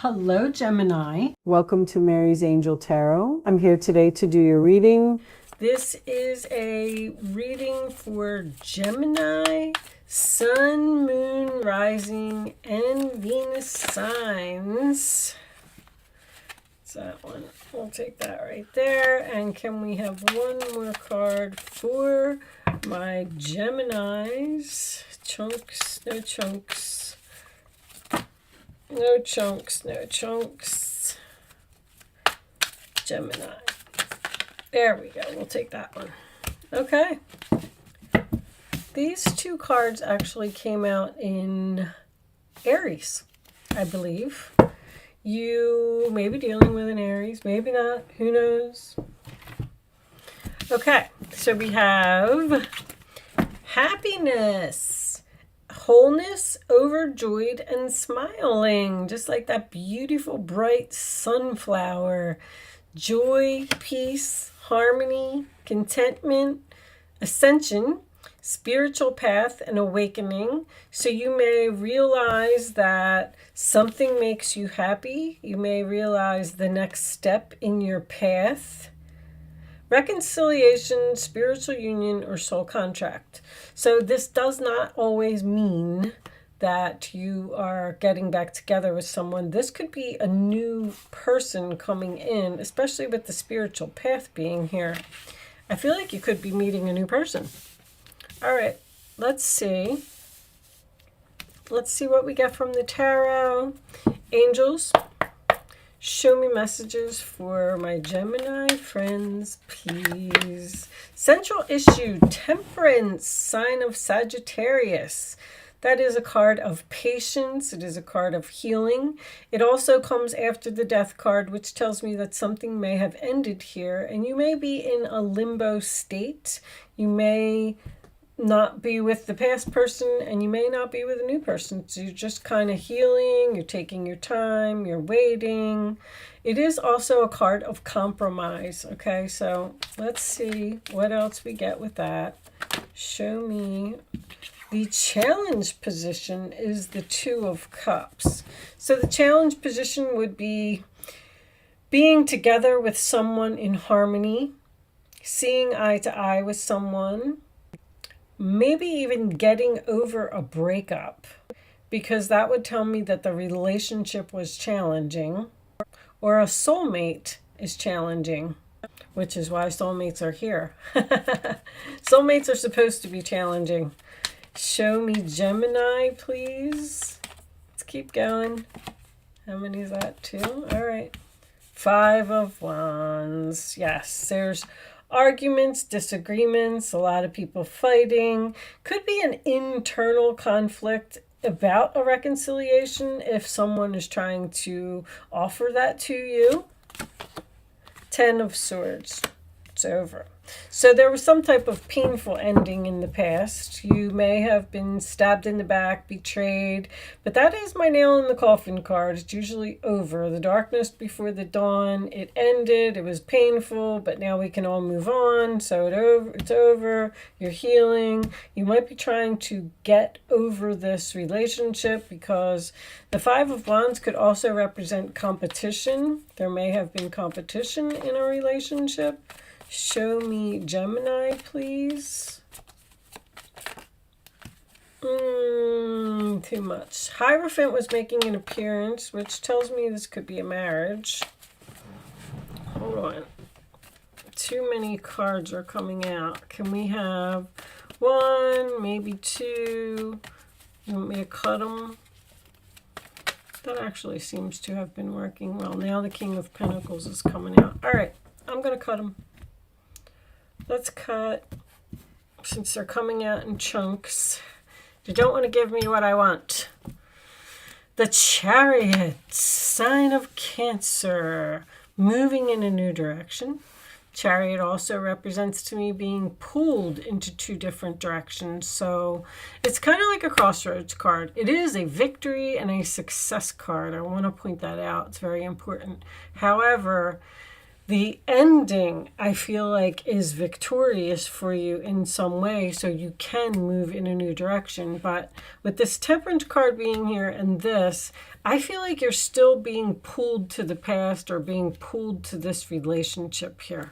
Hello, Gemini. Welcome to Mary's Angel Tarot. I'm here today to do your reading. This is a reading for Gemini, Sun, Moon, Rising, and Venus signs. It's that one. We'll take that right there. And can we have one more card for my Geminis? Chunks, no chunks. No chunks, no chunks. Gemini. There we go. We'll take that one. Okay. These two cards actually came out in Aries, I believe. You may be dealing with an Aries, maybe not. Who knows? Okay. So we have happiness. Wholeness, overjoyed, and smiling, just like that beautiful, bright sunflower. Joy, peace, harmony, contentment, ascension, spiritual path, and awakening. So you may realize that something makes you happy. You may realize the next step in your path. Reconciliation, spiritual union, or soul contract. So this does not always mean that you are getting back together with someone. This could be a new person coming in, especially with the spiritual path being here. I feel like you could be meeting a new person. All right, let's see. Let's see what we get from the tarot. Angels, show me messages for my Gemini friends, please. Central issue, Temperance, sign of Sagittarius. That is a card of patience. It is a card of healing. It also comes after the Death card, which tells me that something may have ended here, and you may be in a limbo state. You may not be with the past person, and you may not be with a new person. So you're just kind of healing, you're taking your time, you're waiting. It is also a card of compromise. Okay, so let's see what else we get with that. Show me. The challenge position is the Two of Cups. So the challenge position would be being together with someone in harmony, seeing eye to eye with someone, maybe even getting over a breakup, because that would tell me that the relationship was challenging, or a soulmate is challenging, which is why soulmates are here. Soulmates are supposed to be challenging. Show me Gemini, please. Let's keep going. How many is that? 2? All right. 5 of Wands. Yes, there's arguments, disagreements, a lot of people fighting. Could be an internal conflict about a reconciliation if someone is trying to offer that to you. 10 of Swords. It's over. So there was some type of painful ending in the past. You may have been stabbed in the back, betrayed, but that is my nail in the coffin card. It's usually over. The darkness before the dawn. It ended. It was painful, but now we can all move on. So it's over. You're healing. You might be trying to get over this relationship, because the 5 of Wands could also represent competition. There may have been competition in a relationship. Show me Gemini, please. Too much. Hierophant was making an appearance, which tells me this could be a marriage. Hold on. Too many cards are coming out. Can we have 1, maybe 2? You want me to cut them? That actually seems to have been working well. Now the King of Pentacles is coming out. All right, I'm going to cut them. Let's cut, since they're coming out in chunks. You don't want to give me what I want. The Chariot, sign of Cancer, moving in a new direction. Chariot also represents to me being pulled into 2 different directions. So it's kind of like a crossroads card. It is a victory and a success card. I want to point that out. It's very important. However, The ending, I feel like, is victorious for you in some way, so you can move in a new direction. But with this Temperance card being here and this, I feel like you're still being pulled to the past or being pulled to this relationship here.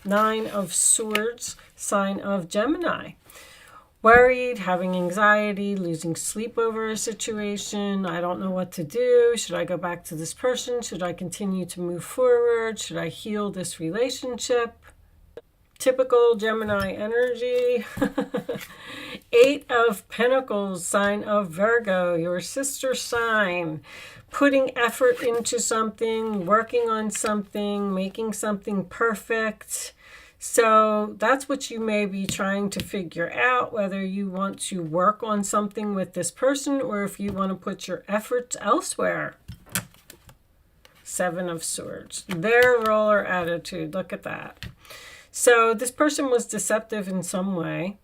9 of Swords, sign of Gemini. Worried, having anxiety, losing sleep over a situation. I don't know what to do. Should I go back to this person? Should I continue to move forward? Should I heal this relationship? Typical Gemini energy. 8 of Pentacles, sign of Virgo, your sister sign. Putting effort into something, working on something, making something perfect. So that's what you may be trying to figure out, whether you want to work on something with this person or if you want to put your efforts elsewhere. 7 of Swords. Their role or attitude. Look at that. So this person was deceptive in some way.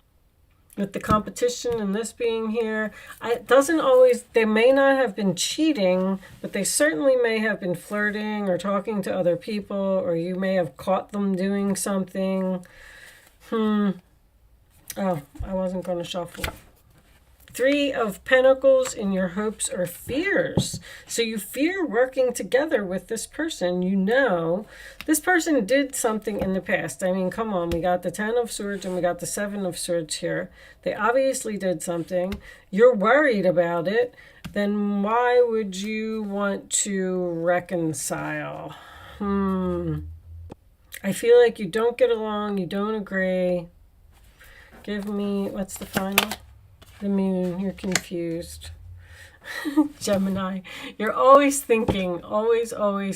With the competition and this being here, it doesn't always, they may not have been cheating, but they certainly may have been flirting or talking to other people, or you may have caught them doing something. Oh, I wasn't going to shuffle. 3 of Pentacles in your hopes or fears. So you fear working together with this person. You know this person did something in the past. I mean, come on. We got the 10 of Swords and we got the 7 of Swords here. They obviously did something. You're worried about it. Then why would you want to reconcile? I feel like you don't get along. You don't agree. Give me, what's the final? The Moon, you're confused. Gemini, you're always thinking, always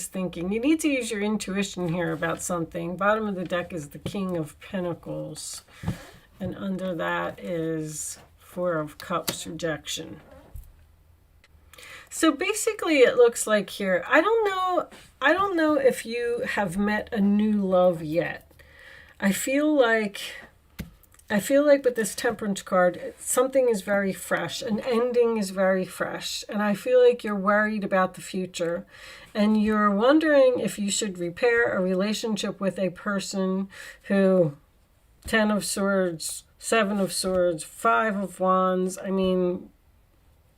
thinking. You need to use your intuition here about something. Bottom of the deck is the King of Pentacles. And under that is 4 of Cups, rejection. So basically it looks like here, I don't know if you have met a new love yet. I feel like with this Temperance card, something is very fresh. An ending is very fresh. And I feel like you're worried about the future. And you're wondering if you should repair a relationship with a person who, 10 of Swords, 7 of Swords, 5 of Wands. I mean,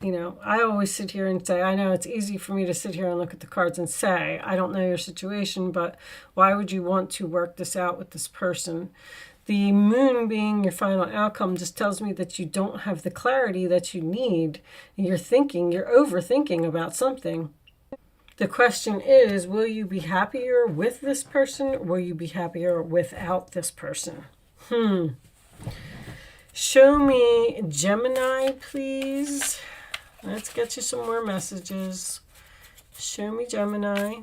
you know, I always sit here and say, I know it's easy for me to sit here and look at the cards and say, I don't know your situation, but why would you want to work this out with this person? The Moon being your final outcome just tells me that you don't have the clarity that you need. You're overthinking about something. The question is, will you be happier with this person or will you be happier without this person? Show me Gemini, please. Let's get you some more messages. Show me Gemini.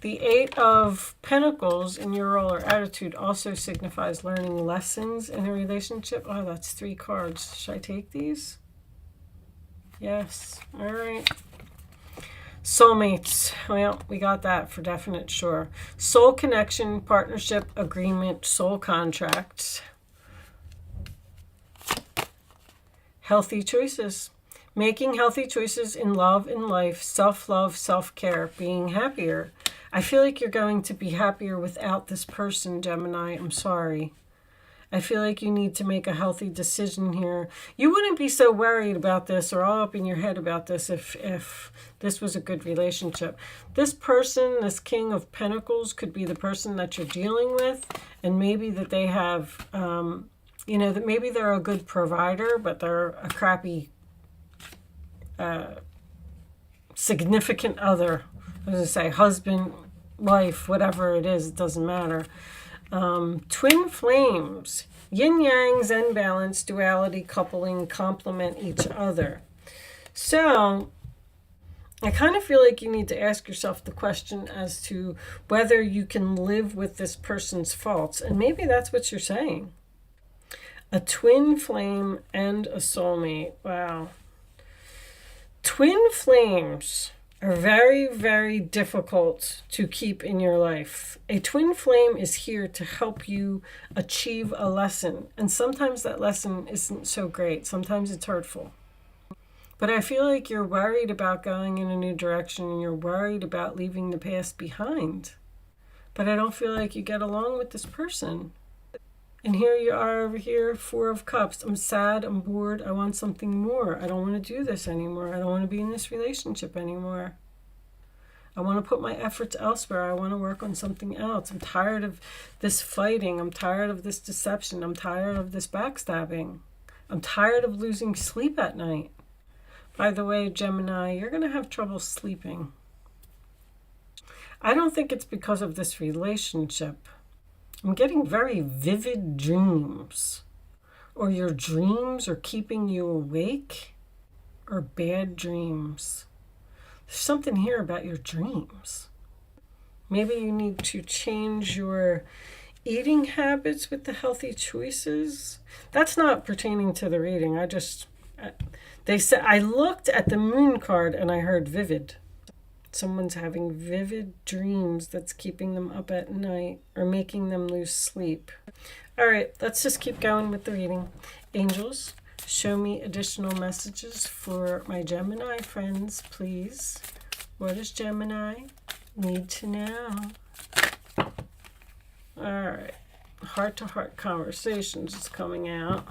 The 8 of Pentacles in your role or attitude also signifies learning lessons in a relationship. Oh, that's 3 cards. Should I take these? Yes. All right. Soulmates. Well, we got that for definite sure. Soul connection, partnership, agreement, soul contracts. Healthy choices. Making healthy choices in love and life, self-love, self-care, being happier. I feel like you're going to be happier without this person, Gemini. I'm sorry. I feel like you need to make a healthy decision here. You wouldn't be so worried about this or all up in your head about this if this was a good relationship. This person, this King of Pentacles, could be the person that you're dealing with. And maybe that they have, you know, that maybe they're a good provider, but they're a crappy significant other. I was going to say husband, wife, whatever it is, it doesn't matter. Twin flames, yin yang, zen balance, duality, coupling, complement each other. So I kind of feel like you need to ask yourself the question as to whether you can live with this person's faults. And maybe that's what you're saying. A twin flame and a soulmate. Wow. Twin flames. are very, very difficult to keep in your life. A twin flame is here to help you achieve a lesson. And sometimes that lesson isn't so great. Sometimes it's hurtful. But I feel like you're worried about going in a new direction and you're worried about leaving the past behind. But I don't feel like you get along with this person. And here you are over here, Four of Cups. I'm sad, I'm bored, I want something more. I don't want to do this anymore. I don't want to be in this relationship anymore. I want to put my efforts elsewhere. I want to work on something else. I'm tired of this fighting. I'm tired of this deception. I'm tired of this backstabbing. I'm tired of losing sleep at night. By the way, Gemini, you're going to have trouble sleeping. I don't think it's because of this relationship. I'm getting very vivid dreams. Or your dreams are keeping you awake. Or bad dreams. There's something here about your dreams. Maybe you need to change your eating habits with the healthy choices. That's not pertaining to the reading. They said, I looked at the moon card and I heard vivid. Someone's having vivid dreams that's keeping them up at night or making them lose sleep. All right, let's just keep going with the reading. Angels, show me additional messages for my Gemini friends, please. What does Gemini need to know? All right, heart-to-heart conversations is coming out.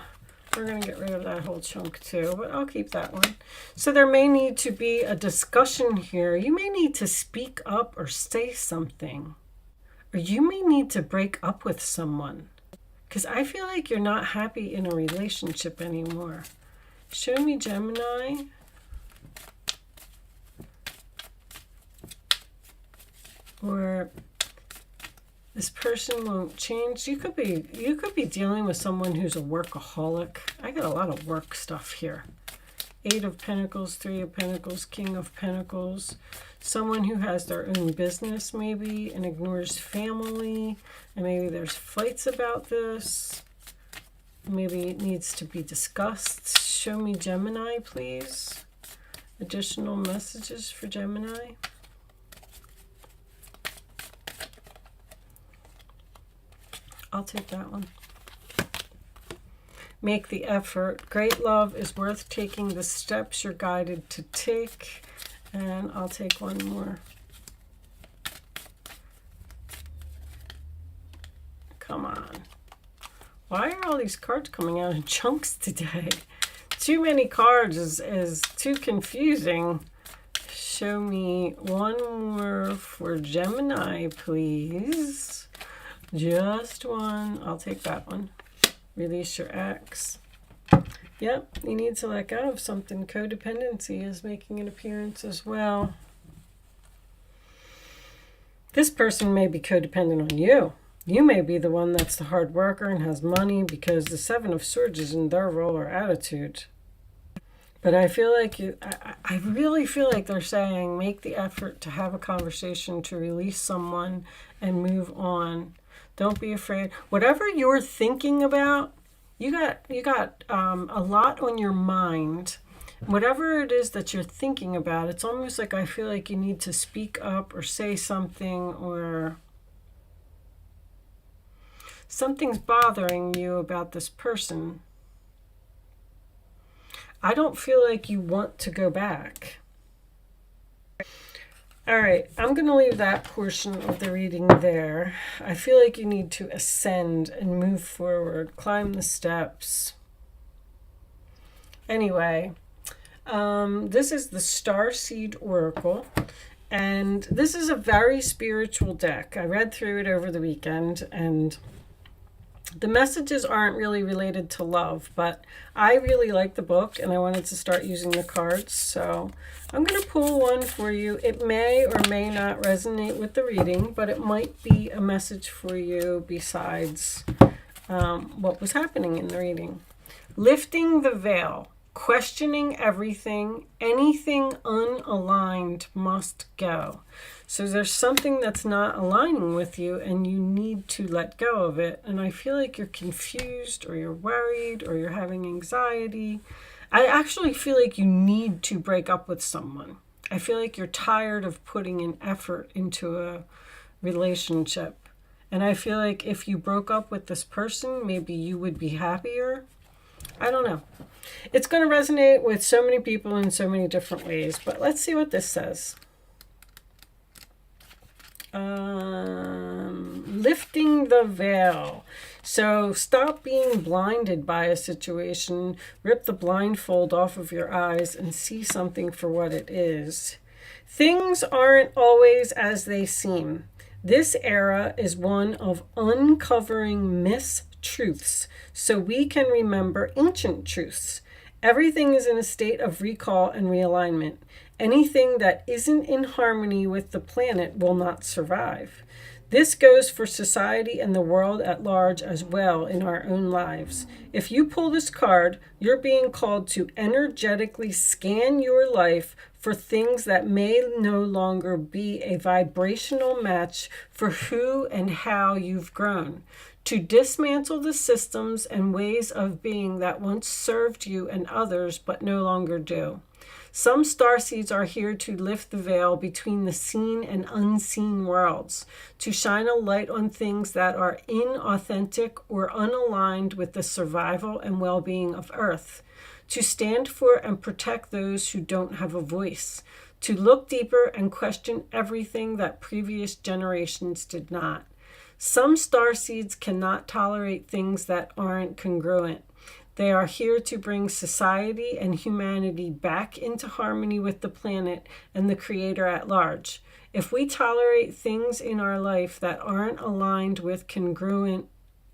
We're going to get rid of that whole chunk too, but I'll keep that one. So there may need to be a discussion here. You may need to speak up or say something. Or you may need to break up with someone. Because I feel like you're not happy in a relationship anymore. Show me Gemini. Or this person won't change. You could be dealing with someone who's a workaholic. I got a lot of work stuff here. 8 of Pentacles, 3 of Pentacles, King of Pentacles. Someone who has their own business maybe and ignores family. And maybe there's fights about this. Maybe it needs to be discussed. Show me Gemini, please. Additional messages for Gemini. I'll take that one. Make the effort. Great love is worth taking the steps you're guided to take. And I'll take one more. Come on. Why are all these cards coming out in chunks today? Too many cards is too confusing. Show me one more for Gemini, please. Just one. I'll take that one. Release your ex. Yep, you need to let go of something. Codependency is making an appearance as well. This person may be codependent on you. You may be the one that's the hard worker and has money because the 7 of Swords is in their role or attitude. But I feel like I really feel like they're saying make the effort to have a conversation, to release someone and move on. Don't be afraid. Whatever you're thinking about, you got a lot on your mind. Whatever it is that you're thinking about, it's almost like I feel like you need to speak up or say something, or something's bothering you about this person. I don't feel like you want to go back. All right, I'm going to leave that portion of the reading there. I feel like you need to ascend and move forward, climb the steps. Anyway, this is the Starseed Oracle, and this is a very spiritual deck. I read through it over the weekend, and the messages aren't really related to love, but I really like the book and I wanted to start using the cards. So I'm going to pull one for you. It may or may not resonate with the reading, but it might be a message for you besides what was happening in the reading. Lifting the veil, questioning everything, anything unaligned must go. So there's something that's not aligning with you and you need to let go of it. And I feel like you're confused or you're worried or you're having anxiety. I actually feel like you need to break up with someone. I feel like you're tired of putting an effort into a relationship. And I feel like if you broke up with this person, maybe you would be happier. I don't know. It's going to resonate with so many people in so many different ways. But let's see what this says. Lifting the veil. So stop being blinded by a situation. Rip the blindfold off of your eyes and see something for what it is. Things aren't always as they seem. This era is one of uncovering mistruths so we can remember ancient truths. Everything is in a state of recall and realignment. Anything that isn't in harmony with the planet will not survive. This goes for society and the world at large as well in our own lives. If you pull this card, you're being called to energetically scan your life for things that may no longer be a vibrational match for who and how you've grown. To dismantle the systems and ways of being that once served you and others but no longer do. Some starseeds are here to lift the veil between the seen and unseen worlds, to shine a light on things that are inauthentic or unaligned with the survival and well-being of Earth, to stand for and protect those who don't have a voice, to look deeper and question everything that previous generations did not. Some starseeds cannot tolerate things that aren't congruent. They are here to bring society and humanity back into harmony with the planet and the Creator at large. If we tolerate things in our life that aren't aligned with congruent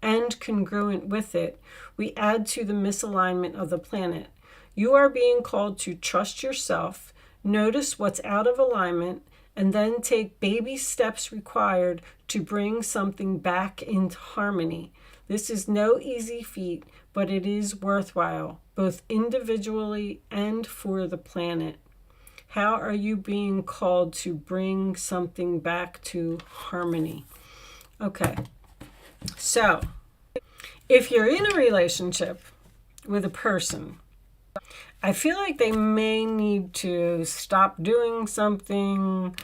with it, we add to the misalignment of the planet. You are being called to trust yourself, notice what's out of alignment, and then take baby steps required to bring something back into harmony. This is no easy feat, but it is worthwhile, both individually and for the planet. How are you being called to bring something back to harmony? Okay, so if you're in a relationship with a person, I feel like they may need to stop doing something,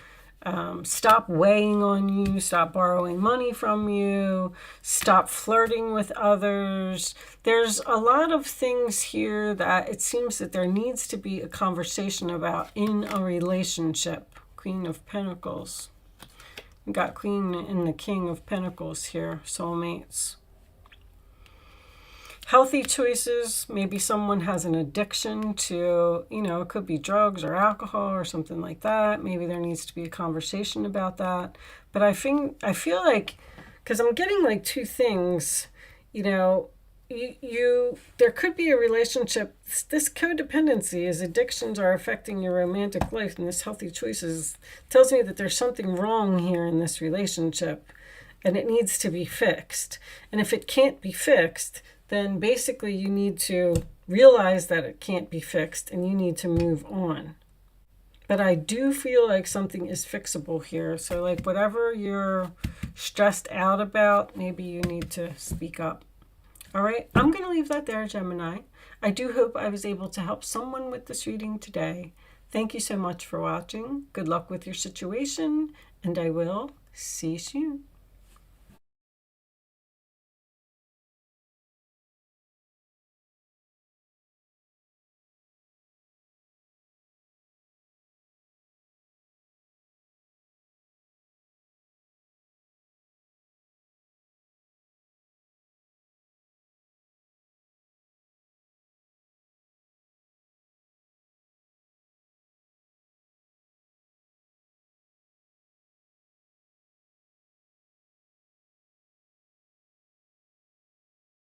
stop weighing on you, stop borrowing money from you, stop flirting with others. There's a lot of things here that it seems that there needs to be a conversation about in a relationship. Queen of Pentacles. We got Queen and the King of Pentacles here, soulmates. Healthy choices. Maybe someone has an addiction to, it could be drugs or alcohol or something like that. Maybe there needs to be a conversation about that. But I feel like, because I'm getting like two things, there could be a relationship. This codependency is addictions are affecting your romantic life, and this healthy choices tells me that there's something wrong here in this relationship and it needs to be fixed. And if it can't be fixed, then basically you need to realize that it can't be fixed and you need to move on. But I do feel like something is fixable here. So like whatever you're stressed out about, maybe you need to speak up. All right, I'm going to leave that there, Gemini. I do hope I was able to help someone with this reading today. Thank you so much for watching. Good luck with your situation, and I will see you soon.